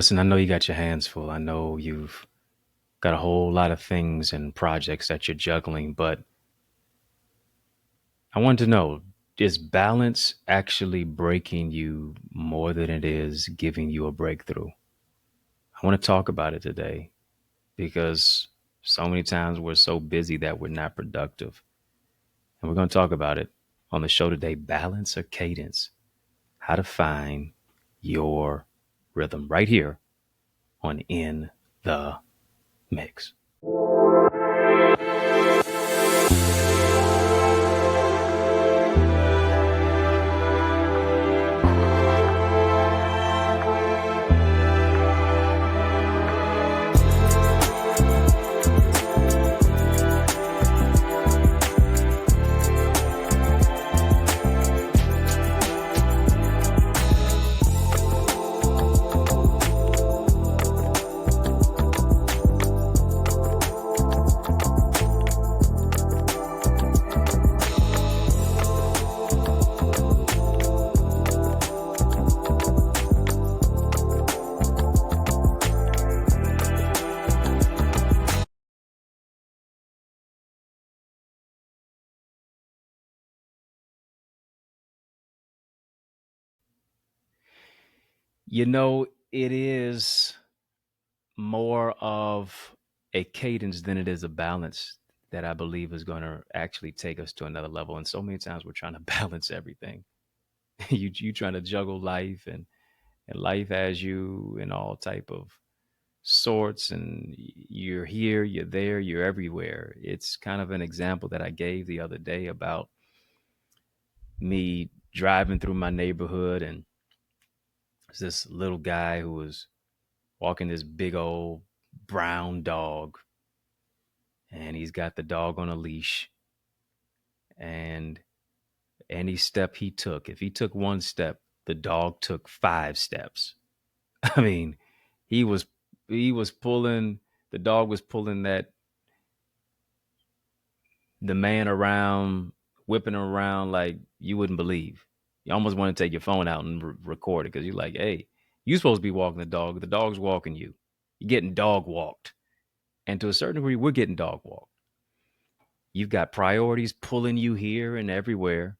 Listen, I know you got your hands full. I know you've got a whole lot of things and projects that you're juggling, but I want to know, is balance actually breaking you more than it is giving you a breakthrough? I want to talk about it today because so many times we're so busy that we're not productive. And we're going to talk about it on the show today, balance or cadence, how to find your rhythm right here on In the Mix. You know, it is more of a cadence than it is a balance that I believe is going to actually take us to another level. And so many times we're trying to balance everything. You trying to juggle life and life has you in all type of sorts, and you're here, you're there, you're everywhere. It's kind of an example that I gave the other day about me driving through my neighborhood, and there's this little guy who was walking this big old brown dog, and he's got the dog on a leash, and any step he took, if he took one step, the dog took five steps. I mean, he was he was pulling the dog was pulling that the man around, whipping him around like you wouldn't believe. You almost want to take your phone out and record it because you're like, hey, you're supposed to be walking the dog. The dog's walking you. You're getting dog walked. And to a certain degree, we're getting dog walked. You've got priorities pulling you here and everywhere.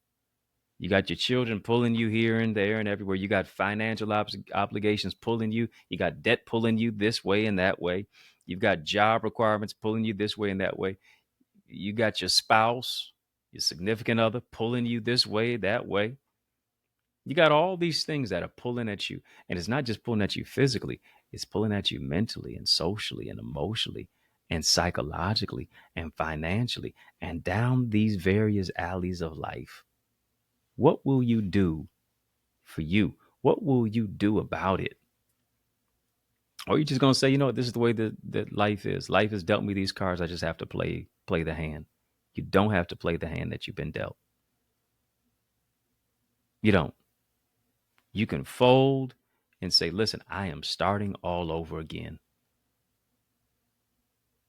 You got your children pulling you here and there and everywhere. You got financial obligations pulling you. You got debt pulling you this way and that way. You've got job requirements pulling you this way and that way. You got your spouse, your significant other pulling you this way, that way. You got all these things that are pulling at you. And it's not just pulling at you physically, it's pulling at you mentally and socially and emotionally and psychologically and financially and down these various alleys of life. What will you do for you? What will you do about it? Or are you just gonna say, you know what, this is the way that life is. Life has dealt me these cards. I just have to play the hand. You don't have to play the hand that you've been dealt. You don't. You can fold and say, listen, I am starting all over again.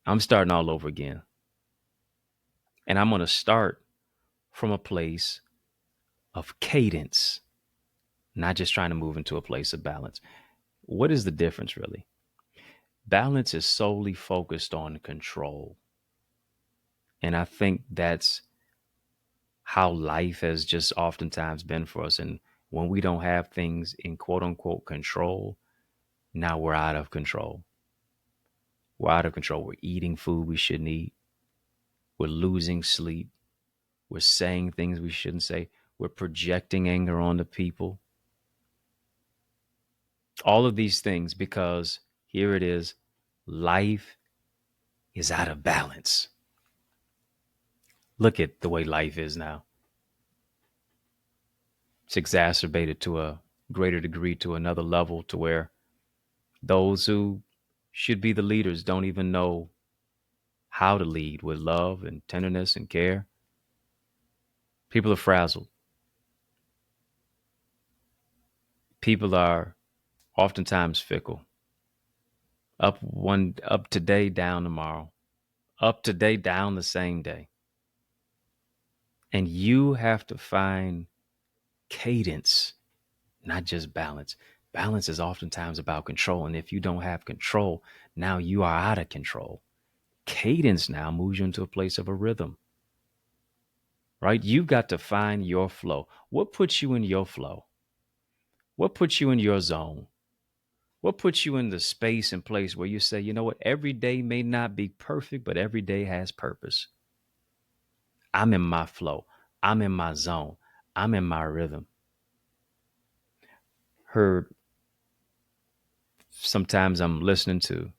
I'm starting all over again. And I'm gonna start from a place of cadence, not just trying to move into a place of balance. What is the difference really? Balance is solely focused on control. And I think that's how life has just oftentimes been for us. And when we don't have things in quote unquote control, now we're out of control. We're out of control. We're eating food we shouldn't eat. We're losing sleep. We're saying things we shouldn't say. We're projecting anger onto people. All of these things because here it is, life is out of balance. Look at the way life is now. It's exacerbated to a greater degree, to another level, to where those who should be the leaders don't even know how to lead with love and tenderness and care. People are frazzled. People are oftentimes fickle. Up today, down tomorrow. Up today, down the same day. And you have to find cadence, not just balance. Balance is oftentimes about control. And if you don't have control, now you are out of control. Cadence now moves you into a place of a rhythm, right? You've got to find your flow. What puts you in your flow? What puts you in your zone? What puts you in the space and place where you say, you know what, every day may not be perfect, but every day has purpose. I'm in my flow. I'm in my zone. I'm in my rhythm. Heard sometimes I'm listening to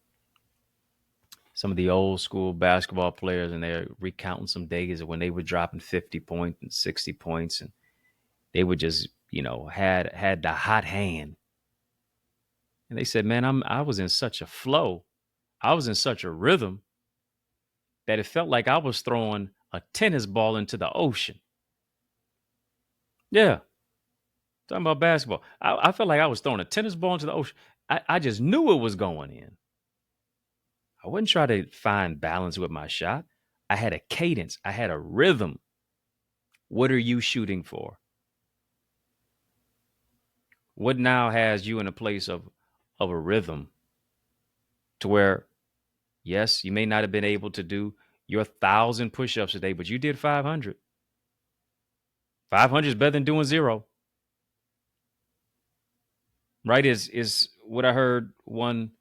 some of the old school basketball players and they're recounting some days of when they were dropping 50 points and 60 points and they would just, had the hot hand. And they said, man, I was in such a flow. I was in such a rhythm that it felt like I was throwing a tennis ball into the ocean. Yeah, talking about basketball. I felt like I was throwing a tennis ball into the ocean. I just knew it was going in. I wouldn't try to find balance with my shot. I had a cadence. I had a rhythm. What are you shooting for? What now has you in a place of a rhythm to where, yes, you may not have been able to do your 1,000 push-ups a day, but you did 500. 500 is better than doing zero. Right? Is what I heard one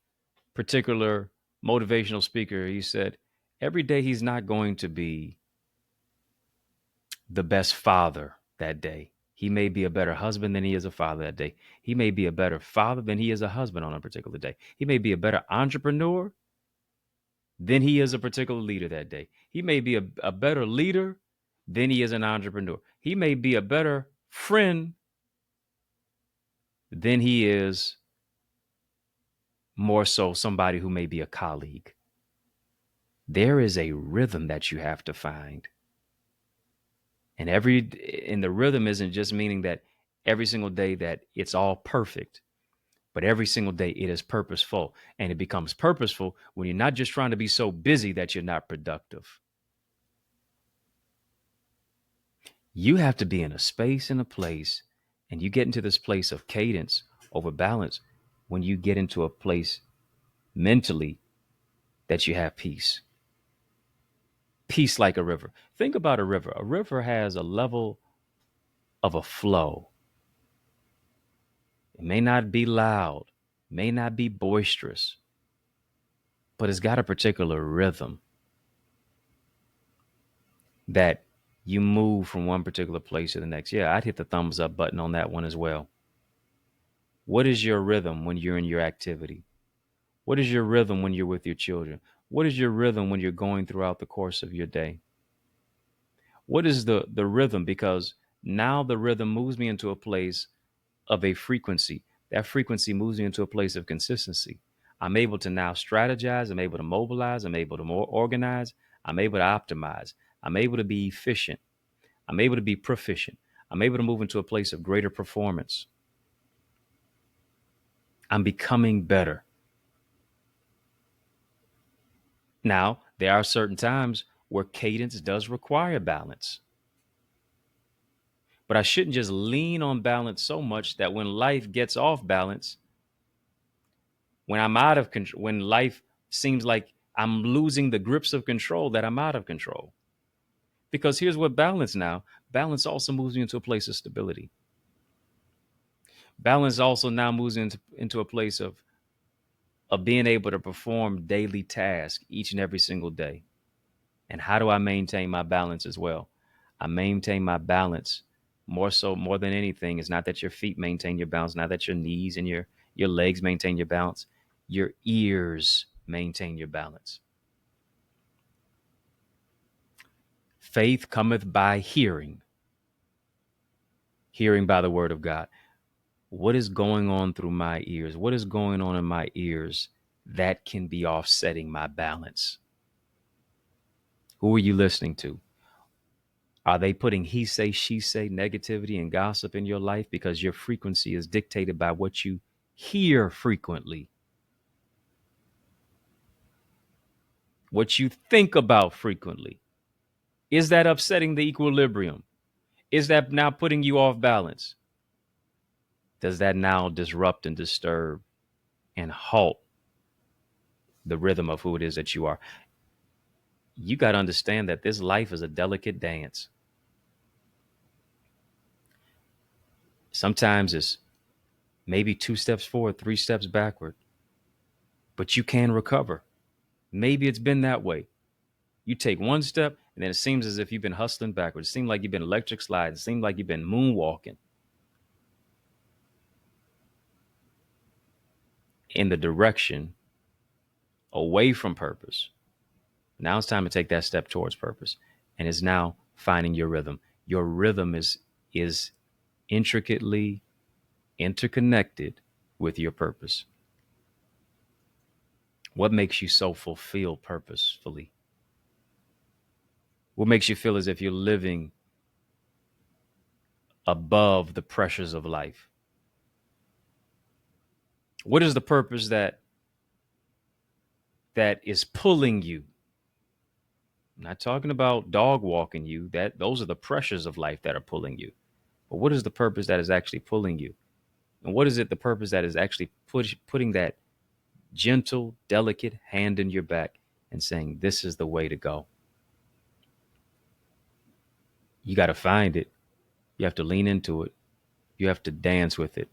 particular motivational speaker. He said, every day he's not going to be the best father that day. He may be a better husband than he is a father that day. He may be a better father than he is a husband on a particular day. He may be a better entrepreneur than he is a particular leader that day. He may be a better leader than he is an entrepreneur. He may be a better friend than he is more so somebody who may be a colleague. There is a rhythm that you have to find. And the rhythm isn't just meaning that every single day that it's all perfect, but every single day it is purposeful. And it becomes purposeful when you're not just trying to be so busy that you're not productive. You have to be in a space and a place, and you get into this place of cadence over balance when you get into a place mentally that you have peace. Peace like a river. Think about a river. A river has a level of a flow. It may not be loud, may not be boisterous, but it's got a particular rhythm that you move from one particular place to the next. Yeah, I'd hit the thumbs up button on that one as well. What is your rhythm when you're in your activity? What is your rhythm when you're with your children? What is your rhythm when you're going throughout the course of your day? What is the rhythm? Because now the rhythm moves me into a place of a frequency. That frequency moves me into a place of consistency. I'm able to now strategize. I'm able to mobilize. I'm able to more organize. I'm able to optimize. I'm able to be efficient. I'm able to be proficient. I'm able to move into a place of greater performance. I'm becoming better. Now, there are certain times where cadence does require balance. But I shouldn't just lean on balance so much that when life gets off balance, when I'm out of control, when life seems like I'm losing the grips of control, that I'm out of control. Because here's what balance also moves me into a place of stability. Balance also now moves into a place of being able to perform daily tasks each and every single day. And how do I maintain my balance as well? I maintain my balance more than anything. It's not that your feet maintain your balance, not that your knees and your legs maintain your balance. Your ears maintain your balance. Faith cometh by hearing, hearing by the word of God. What is going on through my ears? What is going on in my ears that can be offsetting my balance? Who are you listening to? Are they putting he say, she say, negativity and gossip in your life because your frequency is dictated by what you hear frequently? What you think about frequently? Is that upsetting the equilibrium? Is that now putting you off balance? does that now disrupt and disturb and halt the rhythm of who it is that you are? You got to understand that this life is a delicate dance. Sometimes it's maybe 2 steps forward, 3 steps backward, but you can recover. Maybe it's been that way. You take 1 step and then it seems as if you've been hustling backwards. It seems like you've been electric sliding. It seems like you've been moonwalking in the direction away from purpose. Now it's time to take that step towards purpose. And it's now finding your rhythm. Your rhythm is intricately interconnected with your purpose. What makes you so fulfilled purposefully? What makes you feel as if you're living above the pressures of life? What is the purpose that is pulling you? I'm not talking about dog walking you. Those are the pressures of life that are pulling you. But what is the purpose that is actually pulling you? And what is it, the purpose that is actually putting that gentle, delicate hand in your back and saying, this is the way to go? You got to find it. You have to lean into it. You have to dance with it.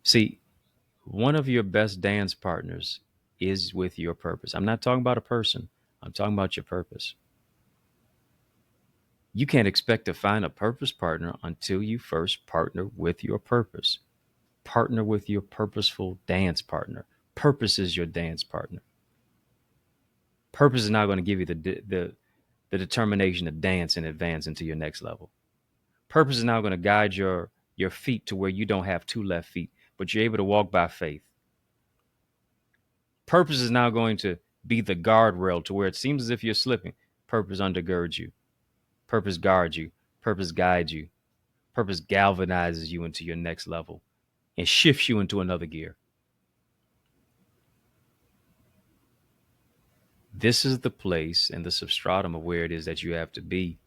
See, one of your best dance partners is with your purpose. I'm not talking about a person. I'm talking about your purpose. You can't expect to find a purpose partner until you first partner with your purpose. Partner with your purposeful dance partner. Purpose is your dance partner. Purpose is not going to give you the determination to dance and advance into your next level. Purpose is now going to guide your feet to where you don't have 2 left feet, but you're able to walk by faith. Purpose is now going to be the guardrail to where it seems as if you're slipping. Purpose undergirds you. Purpose guards you. Purpose guides you. Purpose galvanizes you into your next level and shifts you into another gear. This is the place and the substratum of where it is that you have to be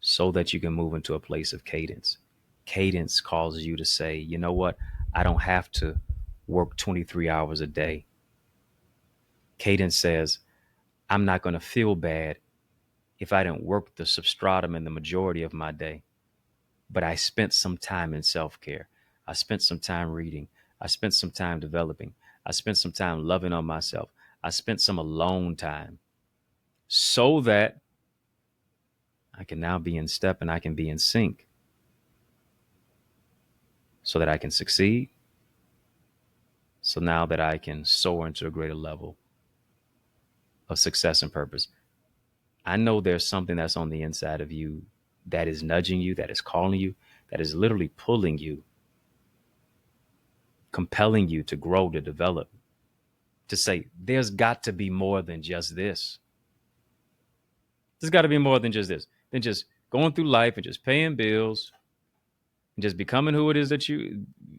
so that you can move into a place of cadence. Cadence causes you to say, you know what? I don't have to work 23 hours a day. Cadence says, I'm not going to feel bad if I didn't work the substratum in the majority of my day. But I spent some time in self-care. I spent some time reading. I spent some time developing. I spent some time loving on myself. I spent some alone time so that I can now be in step and I can be in sync so that I can succeed. So now that I can soar into a greater level of success and purpose. I know there's something that's on the inside of you that is nudging you, that is calling you, that is literally pulling you, compelling you to grow, to develop, to say, there's got to be more than just this. There's got to be more than just this, than just going through life and just paying bills and just becoming who it is that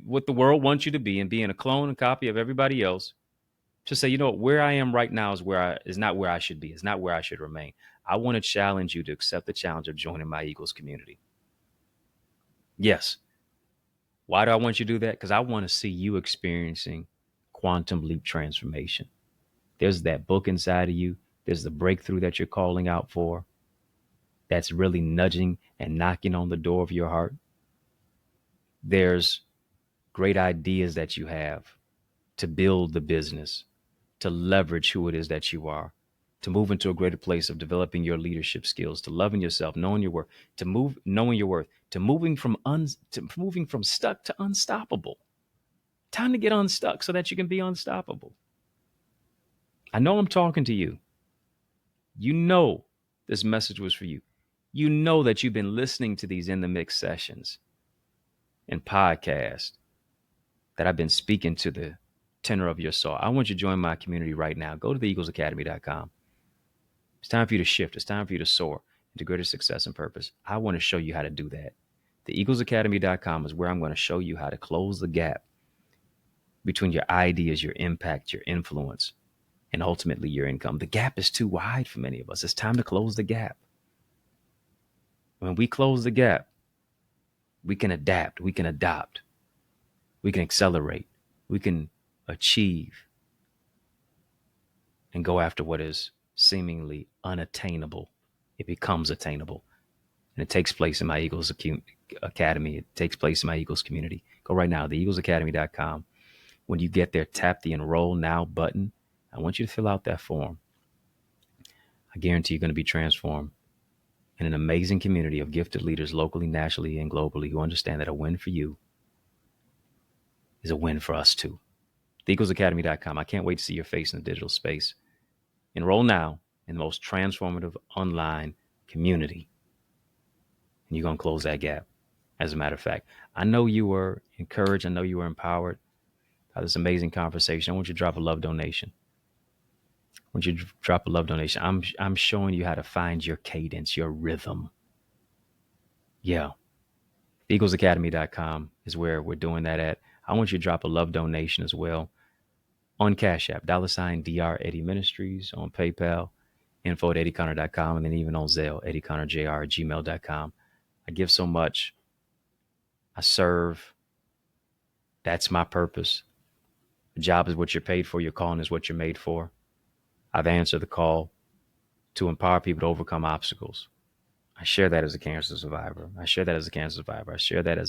what the world wants you to be and being a clone and copy of everybody else. To say, you know, where I am right now is not where I should be. It's not where I should remain. I want to challenge you to accept the challenge of joining my Eagles community. Yes. Why do I want you to do that? Because I want to see you experiencing quantum leap transformation. There's that book inside of you. There's the breakthrough that you're calling out for. That's really nudging and knocking on the door of your heart. There's great ideas that you have to build the business, to leverage who it is that you are, to move into a greater place of developing your leadership skills, to loving yourself, knowing your worth, knowing your worth, to moving from stuck to unstoppable. Time to get unstuck so that you can be unstoppable. I know I'm talking to you. You know this message was for you. You know that you've been listening to these In the Mix sessions and podcasts that I've been speaking to the tenor of your soul. I want you to join my community right now. Go to theeaglesacademy.com. It's time for you to shift. It's time for you to soar into greater success and purpose. I want to show you how to do that. Theeaglesacademy.com is where I'm going to show you how to close the gap between your ideas, your impact, your influence, and ultimately your income. The gap is too wide for many of us. It's time to close the gap. When we close the gap, We can adapt. We can adopt. We can accelerate. We can achieve and go after what is seemingly unattainable. It becomes attainable. And it takes place in my Eagles Academy. It takes place in my Eagles community. Go right now, theeaglesacademy.com. When you get there, tap the Enroll Now button. I want you to fill out that form. I guarantee you're going to be transformed in an amazing community of gifted leaders locally, nationally, and globally who understand that a win for you is a win for us too. TheEaglesAcademy.com. I can't wait to see your face in the digital space. Enroll now in the most transformative online community. And you're going to close that gap. As a matter of fact, I know you were encouraged. I know you were empowered by this amazing conversation. I want you to drop a love donation. I'm showing you how to find your cadence, your rhythm. Yeah. EaglesAcademy.com is where we're doing that at. I want you to drop a love donation as well on Cash App, $Dr. Eddie Ministries, on PayPal, info@EddieConnor.com, and then even on Zelle, EddieConnorJr at gmail.com. I give so much. I serve. That's my purpose. The job is what you're paid for. Your calling is what you're made for. I've answered the call to empower people to overcome obstacles. I share that as a cancer survivor. I share that as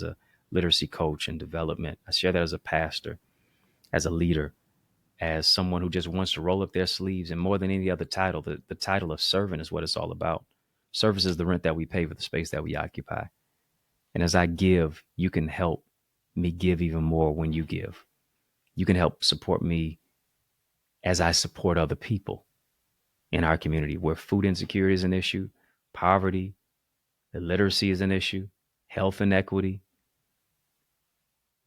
a literacy coach and development. I share that as a pastor, as a leader, as someone who just wants to roll up their sleeves. And more than any other title, the title of servant is what it's all about. Service is the rent that we pay for the space that we occupy. And as I give, you can help me give even more when you give. You can help support me as I support other people in our community where food insecurity is an issue, poverty, illiteracy is an issue, health inequity.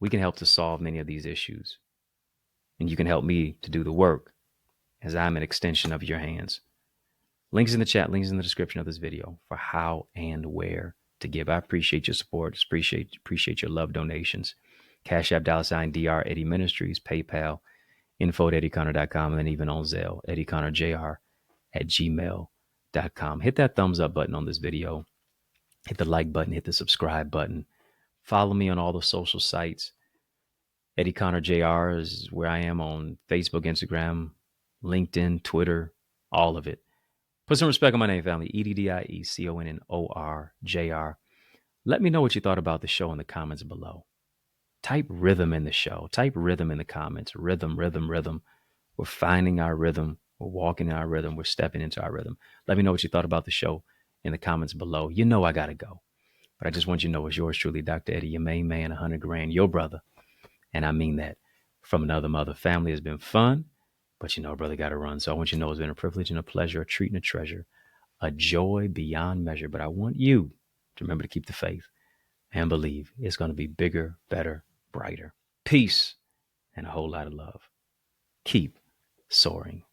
We can help to solve many of these issues. And you can help me to do the work as I'm an extension of your hands. Links in the chat, links in the description of this video for how and where to give. I appreciate your support. Appreciate your love donations. Cash App, $Dr. Eddie Ministries, PayPal, info@EddieConnor.com, and then even on Zelle, EddieConnorJr at gmail.com. Hit that thumbs up button on this video. Hit the like button, hit the subscribe button. Follow me on all the social sites. EddieConnorJr is where I am on Facebook, Instagram, LinkedIn, Twitter, all of it. Put some respect on my name, family. EddieConnorJr. Let me know what you thought about the show in the comments below. Type rhythm in the show. Type rhythm in the comments. Rhythm, rhythm, rhythm. We're finding our rhythm. We're walking in our rhythm. We're stepping into our rhythm. Let me know what you thought about the show in the comments below. You know I got to go. But I just want you to know it's yours truly, Dr. Eddie, your main man, 100 grand, your brother. And I mean that. From another mother. Family has been fun, but you know, brother got to run. So I want you to know it's been a privilege and a pleasure, a treat and a treasure, a joy beyond measure. But I want you to remember to keep the faith and believe it's going to be bigger, better, brighter. Peace and a whole lot of love. Keep soaring.